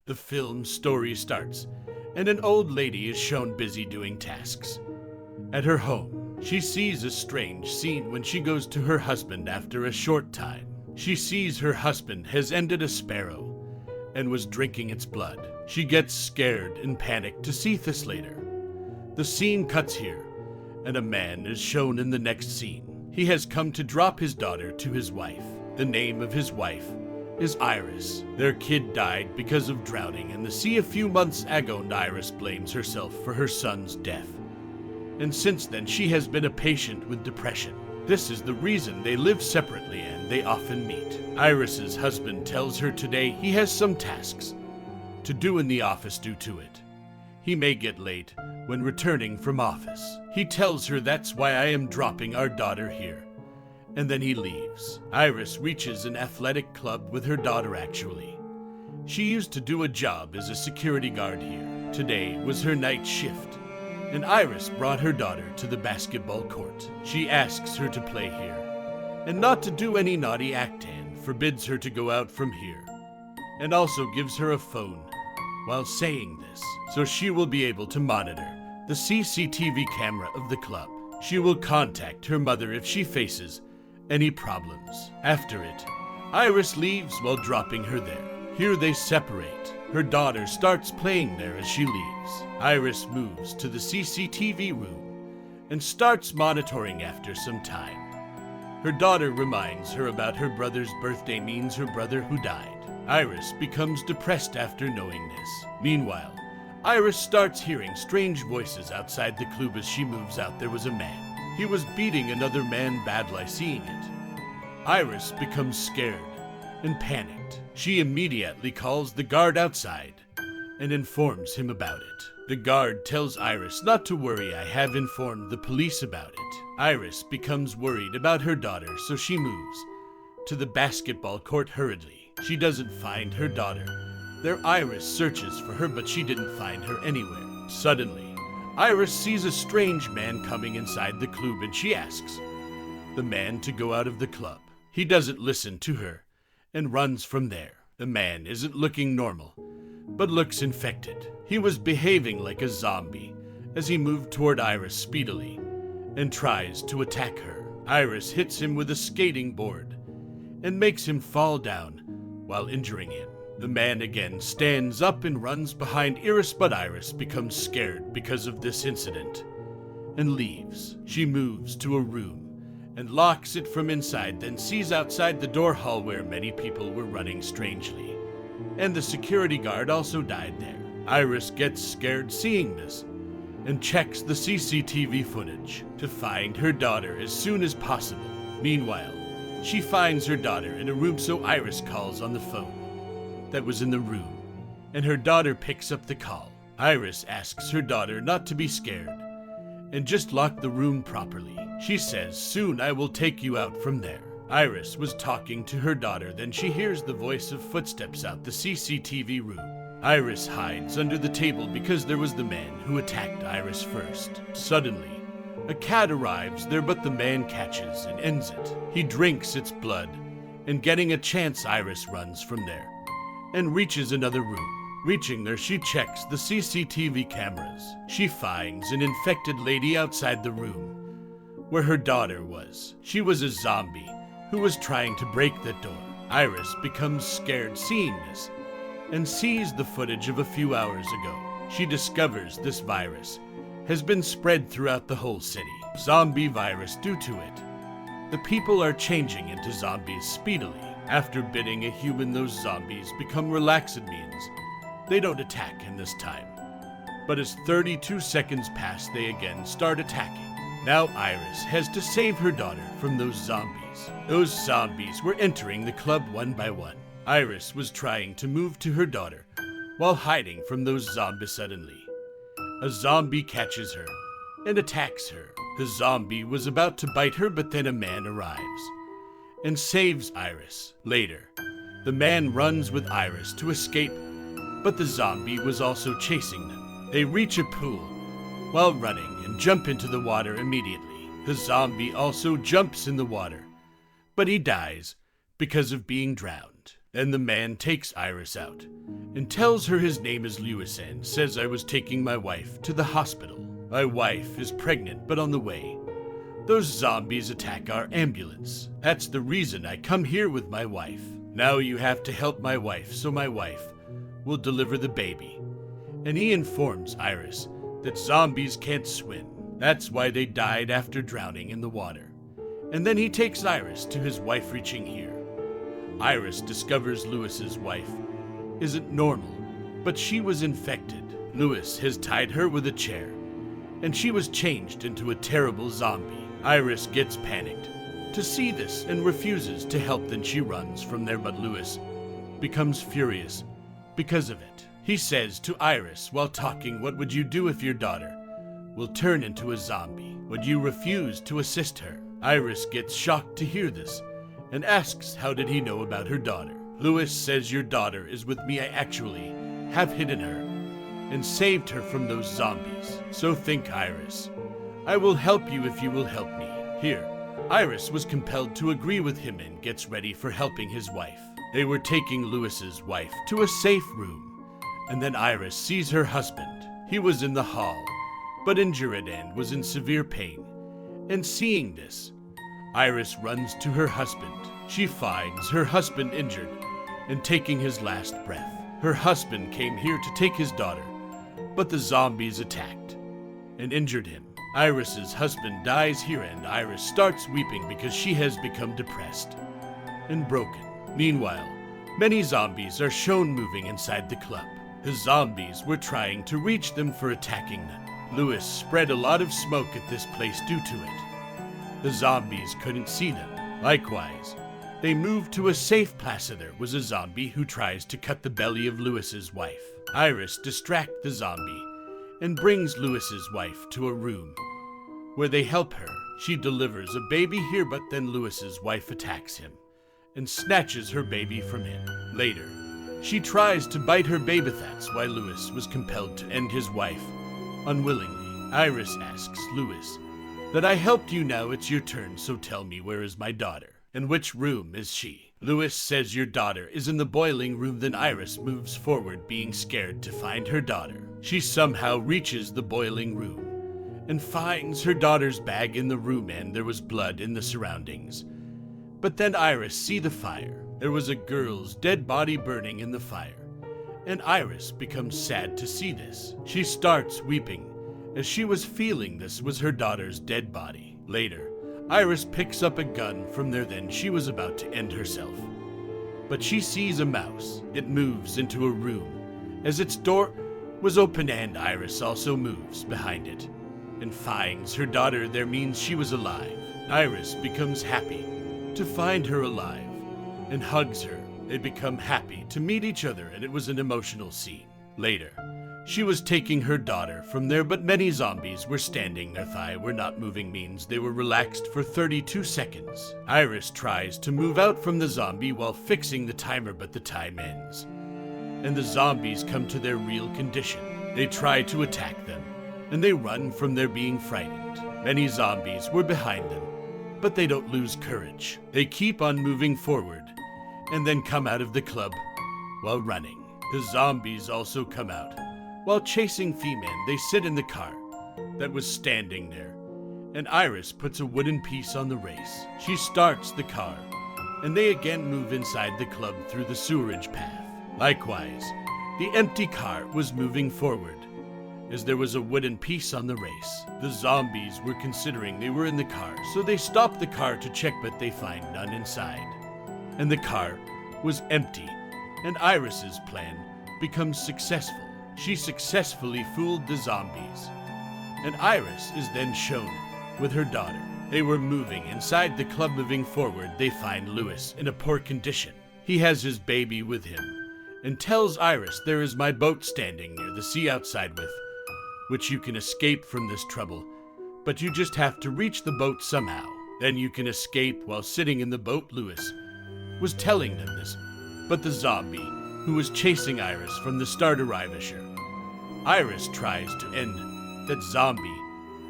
The film's story starts, and an old lady is shown busy doing tasks. At her home, she sees a strange scene when she goes to her husband after a short time. She sees her husband has ended a sparrow and was drinking its blood. She gets scared and panicked to see this later. The scene cuts here, and a man is shown in the next scene. He has come to drop his daughter to his wife. The name of his wife is Iris. Their kid died because of drowning in the sea a few months ago, and Iris blames herself for her son's death. And since then, she has been a patient with depression. This is the reason they live separately and they often meet. Iris's husband tells her today he has some tasks to do in the office due to it. He may get late when returning from office. He tells her that's why I am dropping our daughter here. And then he leaves. Iris reaches an athletic club with her daughter actually. She used to do a job as a security guard here. Today was her night shift, and Iris brought her daughter to the basketball court. She asks her to play here, and not to do any naughty act, and forbids her to go out from here, and also gives her a phone while saying this, so she will be able to monitor the CCTV camera of the club. She will contact her mother if she faces any problems. After it, Iris leaves while dropping her there. Here they separate. Her daughter starts playing there as she leaves. Iris moves to the CCTV room and starts monitoring after some time. Her daughter reminds her about her brother's birthday means her brother who died. Iris becomes depressed after knowing this. Meanwhile, Iris starts hearing strange voices outside the club. As she moves out, there was a man. He was beating another man badly. Seeing it, Iris becomes scared and panicked. She immediately calls the guard outside and informs him about it. The guard tells Iris not to worry, I have informed the police about it. Iris becomes worried about her daughter, so she moves to the basketball court hurriedly. She doesn't find her daughter. There Iris searches for her, but she didn't find her anywhere. Suddenly, Iris sees a strange man coming inside the club, and she asks the man to go out of the club. He doesn't listen to her and runs from there. The man isn't looking normal, but looks infected. He was behaving like a zombie as he moved toward Iris speedily and tries to attack her. Iris hits him with a skating board and makes him fall down while injuring him. The man again stands up and runs behind Iris, but Iris becomes scared because of this incident and leaves. She moves to a room and locks it from inside, then sees outside the door hall where many people were running strangely, and the security guard also died there. Iris gets scared seeing this and checks the CCTV footage to find her daughter as soon as possible. Meanwhile, she finds her daughter in a room, so Iris calls on the phone that was in the room, and her daughter picks up the call. Iris asks her daughter not to be scared and just lock the room properly. She says, soon I will take you out from there. Iris was talking to her daughter, then she hears the voice of footsteps out the CCTV room. Iris hides under the table because there was the man who attacked Iris first. Suddenly, a cat arrives there, but the man catches and ends it. He drinks its blood, and getting a chance, Iris runs from there and reaches another room. Reaching there, she checks the CCTV cameras. She finds an infected lady outside the room where her daughter was. She was a zombie who was trying to break that door. Iris becomes scared seeing this and sees the footage of a few hours ago. She discovers this virus has been spread throughout the whole city. Zombie virus. Due to it, the people are changing into zombies speedily. After biting a human, those zombies become relaxed, means they don't attack in this time. But as 32 seconds pass, they again start attacking. Now Iris has to save her daughter from those zombies. Those zombies were entering the club one by one. Iris was trying to move to her daughter while hiding from those zombies. Suddenly, a zombie catches her and attacks her. The zombie was about to bite her, but then a man arrives and saves Iris. Later, the man runs with Iris to escape, but the zombie was also chasing them. They reach a pool while running and jump into the water immediately. The zombie also jumps in the water, but he dies because of being drowned. Then the man takes Iris out and tells her his name is Lewis and says I was taking my wife to the hospital. My wife is pregnant but on the way. Those zombies attack our ambulance. That's the reason I come here with my wife. Now you have to help my wife so my wife will deliver the baby. And he informs Iris that zombies can't swim. That's why they died after drowning in the water. And then he takes Iris to his wife reaching here. Iris discovers Lewis's wife isn't normal, but she was infected. Lewis has tied her with a chair, and she was changed into a terrible zombie. Iris gets panicked to see this and refuses to help. Then she runs from there, but Lewis becomes furious because of it. He says to Iris while talking, "What would you do if your daughter will turn into a zombie? Would you refuse to assist her?" Iris gets shocked to hear this and asks how did he know about her daughter. Lewis says, "Your daughter is with me. I actually have hidden her and saved her from those zombies. So think, Iris. I will help you if you will help me." Here, Iris was compelled to agree with him and gets ready for helping his wife. They were taking Lewis's wife to a safe room, and then Iris sees her husband. He was in the hall, but injured and was in severe pain. And seeing this, Iris runs to her husband. She finds her husband injured and taking his last breath. Her husband came here to take his daughter, but the zombies attacked and injured him. Iris's husband dies here, and Iris starts weeping because she has become depressed and broken. Meanwhile, many zombies are shown moving inside the club. The zombies were trying to reach them for attacking them. Lewis spread a lot of smoke at this place due to it. The zombies couldn't see them. Likewise, they moved to a safe place. There was a zombie who tries to cut the belly of Lewis's wife. Iris distracts the zombie and brings Lewis's wife to a room where they help her. She delivers a baby here, but then Lewis's wife attacks him and snatches her baby from him. Later, she tries to bite her baby. That's why Lewis was compelled to end his wife unwillingly. Iris asks Lewis that I helped you, now it's your turn, so tell me, where is my daughter? And which room is she? Lewis says your daughter is in the boiling room. Then Iris moves forward, being scared to find her daughter. She somehow reaches the boiling room and finds her daughter's bag in the room, and there was blood in the surroundings. But then Iris sees the fire. There was a girl's dead body burning in the fire, and Iris becomes sad to see this. She starts weeping as she was feeling this was her daughter's dead body. Later, Iris picks up a gun from there. Then she was about to end herself, but she sees a mouse. It moves into a room as its door was open, and Iris also moves behind it and finds her daughter there, means she was alive. Iris becomes happy to find her alive and hugs her. They become happy to meet each other, and it was an emotional scene. Later, she was taking her daughter from there, but many zombies were standing there. They were not moving, means they were relaxed for 32 seconds. Iris tries to move out from the zombie while fixing the timer, but the time ends, and the zombies come to their real condition. They try to attack them, and they run from there being frightened. Many zombies were behind them, but they don't lose courage. They keep on moving forward, and then come out of the club while running. The zombies also come out while chasing female. They sit in the car that was standing there, and Iris puts a wooden piece on the race. She starts the car, and they again move inside the club through the sewerage path. Likewise, the empty car was moving forward, as there was a wooden piece on the race. The zombies were considering they were in the car, so they stopped the car to check, but they find none inside. And the car was empty, and Iris's plan becomes successful. She successfully fooled the zombies, and Iris is then shown with her daughter. They were moving inside the club. Moving forward, they find Lewis in a poor condition. He has his baby with him and tells Iris, there is my boat standing near the sea outside with which you can escape from this trouble, but you just have to reach the boat somehow. Then you can escape while sitting in the boat. Lewis was telling them this, but the zombie who was chasing Iris from the start arrives here. Iris tries to end that zombie,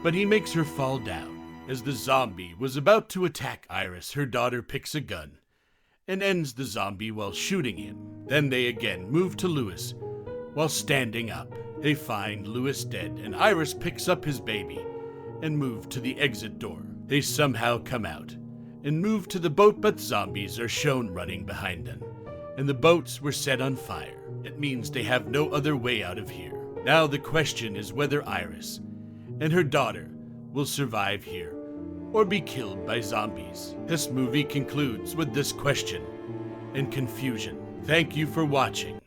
but he makes her fall down. As the zombie was about to attack Iris, her daughter picks a gun and ends the zombie while shooting him. Then they again move to Lewis While standing up, they find Lewis dead, and Iris picks up his baby and move to the exit door. They somehow come out and move to the boat, but zombies are shown running behind them, and the boats were set on fire. It means they have no other way out of here. Now the question is whether Iris and her daughter will survive here or be killed by zombies. This movie concludes with this question and confusion. Thank you for watching.